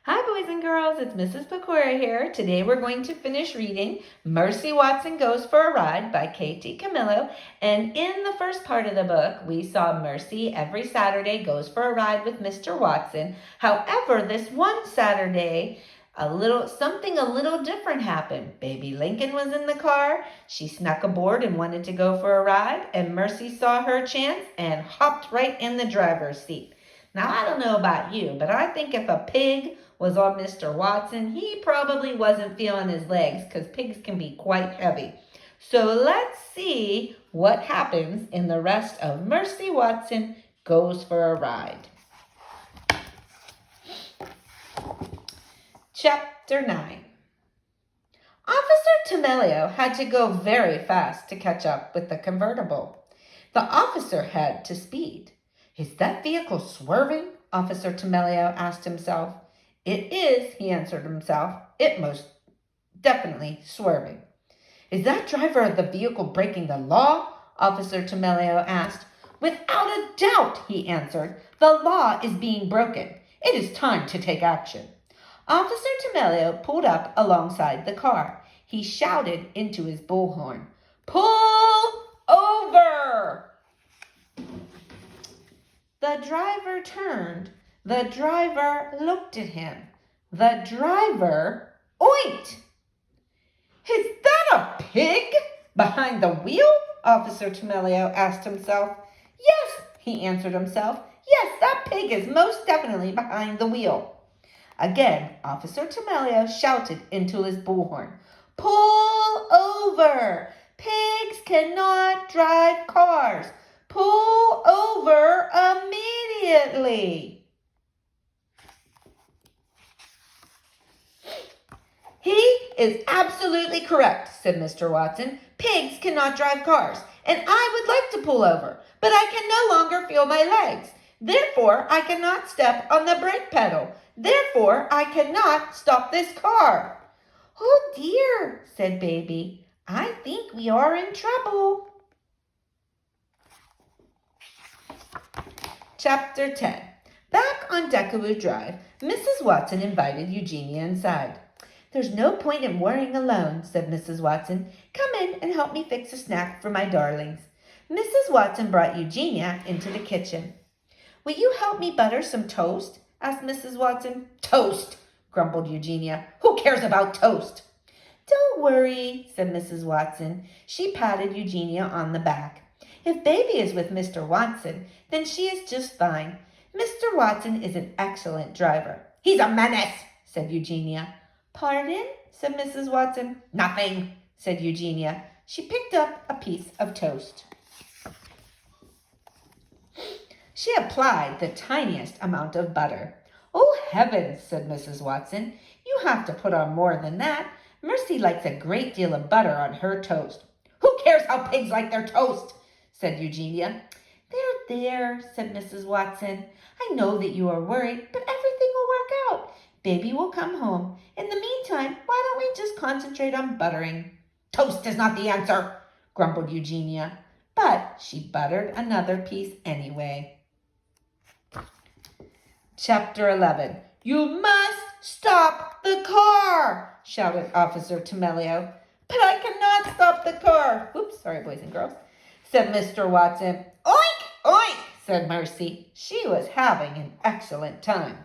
Hi, boys and girls. It's Mrs. Pecora here. Today we're going to finish reading Mercy Watson Goes for a Ride by K.T. Camillo. And in the first part of the book, we saw Mercy every Saturday goes for a ride with Mr. Watson. However, this one Saturday, something a little different happened. Baby Lincoln was in the car. She snuck aboard and wanted to go for a ride. And Mercy saw her chance and hopped right in the driver's seat. Now, I don't know about you, but I think if a pig was on Mr. Watson, he probably wasn't feeling his legs because pigs can be quite heavy. So let's see what happens in the rest of Mercy Watson Goes for a Ride. Chapter 9. Officer Tomello had to go very fast to catch up with the convertible. The officer had to speed. Is that vehicle swerving? Officer Tomello asked himself. It is, he answered himself. It most definitely swerving. Is that driver of the vehicle breaking the law? Officer Tomello asked. Without a doubt, he answered. The law is being broken. It is time to take action. Officer Tomello pulled up alongside the car. He shouted into his bullhorn, Pull over! The driver turned. The driver looked at him. The driver oinked. Is that a pig behind the wheel? Officer Tomello asked himself. Yes, he answered himself. Yes, that pig is most definitely behind the wheel. Again, Officer Tomello shouted into his bullhorn. Pull over! Pigs cannot drive cars. Pull over immediately. He is absolutely correct, said Mr. Watson. Pigs cannot drive cars, and I would like to pull over, but I can no longer feel my legs. Therefore, I cannot step on the brake pedal. Therefore, I cannot stop this car. Oh dear, said Baby. I think we are in trouble. Chapter 10. Back on Deckerwood Drive, Mrs. Watson invited Eugenia inside. There's no point in worrying alone, said Mrs. Watson. Come in and help me fix a snack for my darlings. Mrs. Watson brought Eugenia into the kitchen. Will you help me butter some toast? Asked Mrs. Watson. Toast, grumbled Eugenia. Who cares about toast? Don't worry, said Mrs. Watson. She patted Eugenia on the back. If Baby is with Mr. Watson, then she is just fine. Mr. Watson is an excellent driver. He's a menace, said Eugenia. Pardon? Said Mrs. Watson. Nothing, said Eugenia. She picked up a piece of toast. She applied the tiniest amount of butter. Oh, heavens, said Mrs. Watson. You have to put on more than that. Mercy likes a great deal of butter on her toast. Who cares how pigs like their toast? Said Eugenia. There, said Mrs. Watson. I know that you are worried, but everything will work out. Baby will come home. In the meantime, why don't we just concentrate on buttering? Toast is not the answer, grumbled Eugenia. But she buttered another piece anyway. Chapter 11. You must stop the car, shouted Officer Tomello. But I cannot stop the car. Oops, sorry, boys and girls, said Mr. Watson. Oink, oink, said Mercy. She was having an excellent time.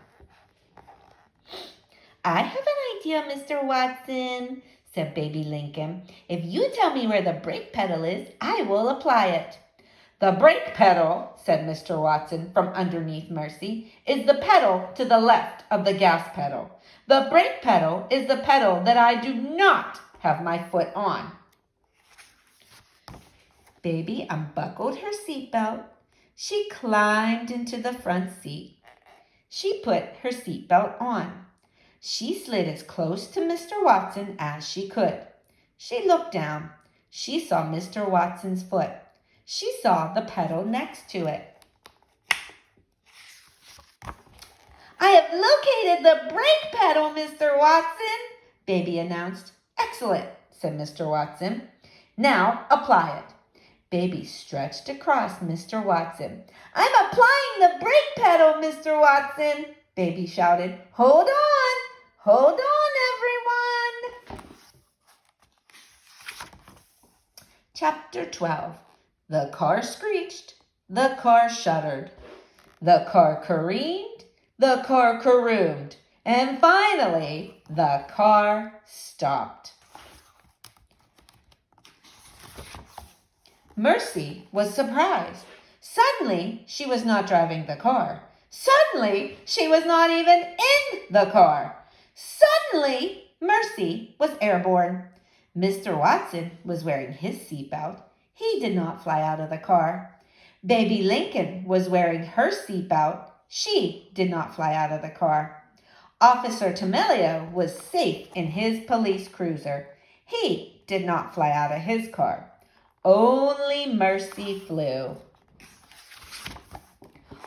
I have an idea, Mr. Watson, said Baby Lincoln. If you tell me where the brake pedal is, I will apply it. The brake pedal, said Mr. Watson from underneath Mercy, is the pedal to the left of the gas pedal. The brake pedal is the pedal that I do not have my foot on. Baby unbuckled her seatbelt. She climbed into the front seat. She put her seatbelt on. She slid as close to Mr. Watson as she could. She looked down. She saw Mr. Watson's foot. She saw the pedal next to it. I have located the brake pedal, Mr. Watson, Baby announced. Excellent, said Mr. Watson. Now apply it. Baby stretched across Mr. Watson. I'm applying the brake pedal, Mr. Watson. Baby shouted. Hold on, everyone. Chapter 12. The car screeched. The car shuddered. The car careened. The car caroomed. And finally, the car stopped. Mercy was surprised. Suddenly, she was not driving the car. Suddenly, she was not even in the car. Suddenly, Mercy was airborne. Mr. Watson was wearing his seatbelt. He did not fly out of the car. Baby Lincoln was wearing her seatbelt. She did not fly out of the car. Officer Tamilio was safe in his police cruiser. He did not fly out of his car. Only Mercy flew.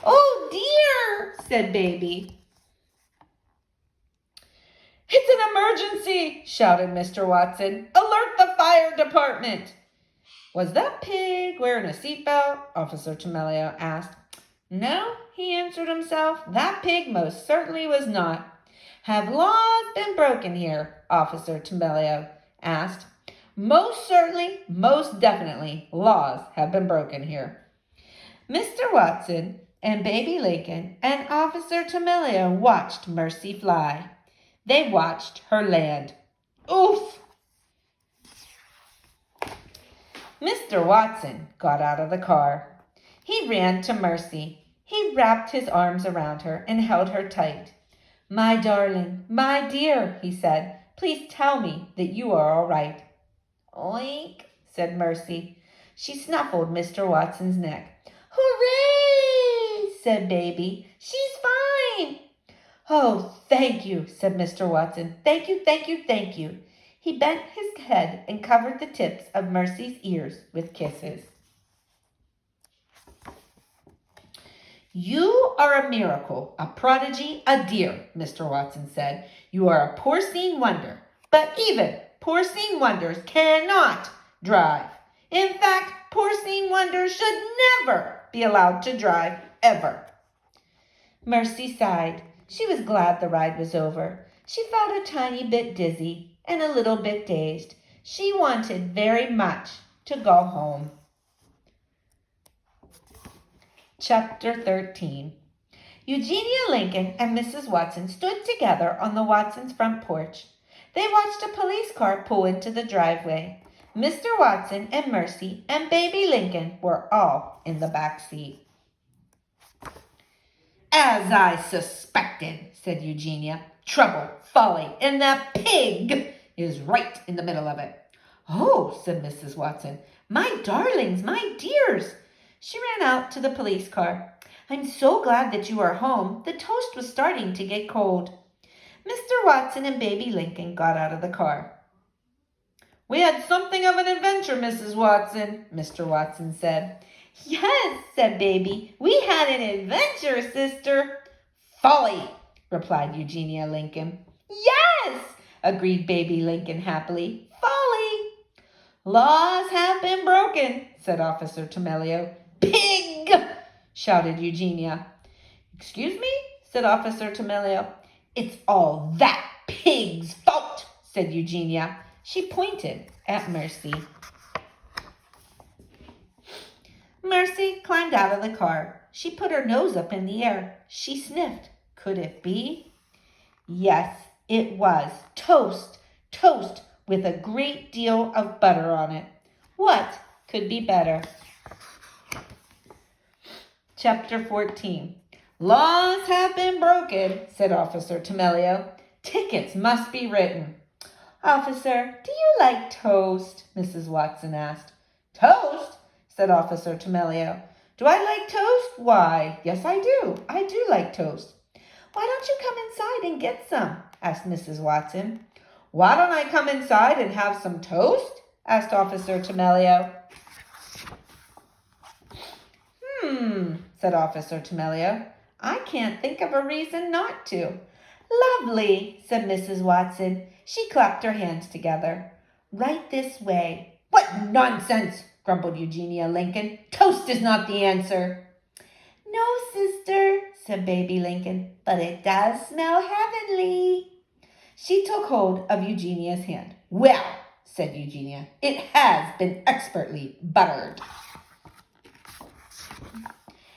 Oh dear, said Baby. It's an emergency, shouted Mr. Watson. Alert the fire department. Was that pig wearing a seatbelt? Officer Tamilio asked. No, he answered himself. That pig most certainly was not. Have laws been broken here? Officer Tamilio asked. Most certainly, most definitely, laws have been broken here. Mr. Watson and Baby Lincoln and Officer Tamilio watched Mercy fly. They watched her land. Oof! Mr. Watson got out of the car. He ran to Mercy. He wrapped his arms around her and held her tight. My darling, my dear, he said, please tell me that you are all right. Oink, said Mercy. She snuffled Mr. Watson's neck. Hooray, said Baby. She's fine. Oh, thank you, said Mr. Watson. Thank you, thank you, thank you. He bent his head and covered the tips of Mercy's ears with kisses. You are a miracle, a prodigy, a dear, Mr. Watson said. You are a porcine wonder, but even porcine wonders cannot drive. In fact, porcine wonders should never be allowed to drive, ever. Mercy sighed. She was glad the ride was over. She felt a tiny bit dizzy and a little bit dazed. She wanted very much to go home. Chapter 13. Eugenia Lincoln and Mrs. Watson stood together on the Watsons' front porch. They watched a police car pull into the driveway. Mr. Watson and Mercy and Baby Lincoln were all in the back seat. As I suspected, said Eugenia. Trouble, folly, and that pig is right in the middle of it. Oh, said Mrs. Watson. My darlings, my dears. She ran out to the police car. I'm so glad that you are home. The toast was starting to get cold. Mr. Watson and Baby Lincoln got out of the car. We had something of an adventure, Mrs. Watson, Mr. Watson said. Yes, said Baby. We had an adventure, sister. Folly, replied Eugenia Lincoln. Yes, agreed Baby Lincoln happily. Folly. Laws have been broken, said Officer Tamilio. Pig, shouted Eugenia. Excuse me, said Officer Tamilio. It's all that pig's fault, said Eugenia. She pointed at Mercy. Mercy climbed out of the car. She put her nose up in the air. She sniffed. Could it be? Yes, it was. Toast, toast with a great deal of butter on it. What could be better? Chapter 14. Laws have been broken, said Officer Tamilio. Tickets must be written. Officer, do you like toast? Mrs. Watson asked. Toast? Said Officer Tamilio. Do I like toast? Why, yes, I do. I do like toast. Why don't you come inside and get some? Asked Mrs. Watson. Why don't I come inside and have some toast? Asked Officer Tamilio. Said Officer Tamilio. I can't think of a reason not to. Lovely, said Mrs. Watson. She clapped her hands together. Right this way. What nonsense, grumbled Eugenia Lincoln. Toast is not the answer. "No, sister," said baby Lincoln, "but it does smell heavenly." She took hold of Eugenia's hand. "Well," said Eugenia, "it has been expertly buttered."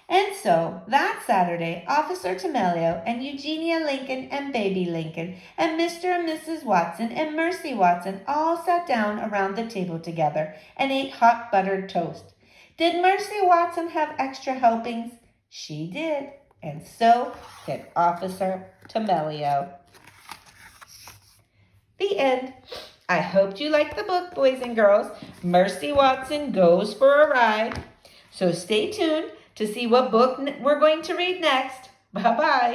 And so that Saturday, Officer Temelio and Eugenia Lincoln and Baby Lincoln and Mr. and Mrs. Watson and Mercy Watson all sat down around the table together and ate hot buttered toast. Did Mercy Watson have extra helpings? She did, and so did Officer Temelio. The end. I hope you liked the book, boys and girls. Mercy Watson Goes for a Ride. So stay tuned to see what book we're going to read next. Bye-bye.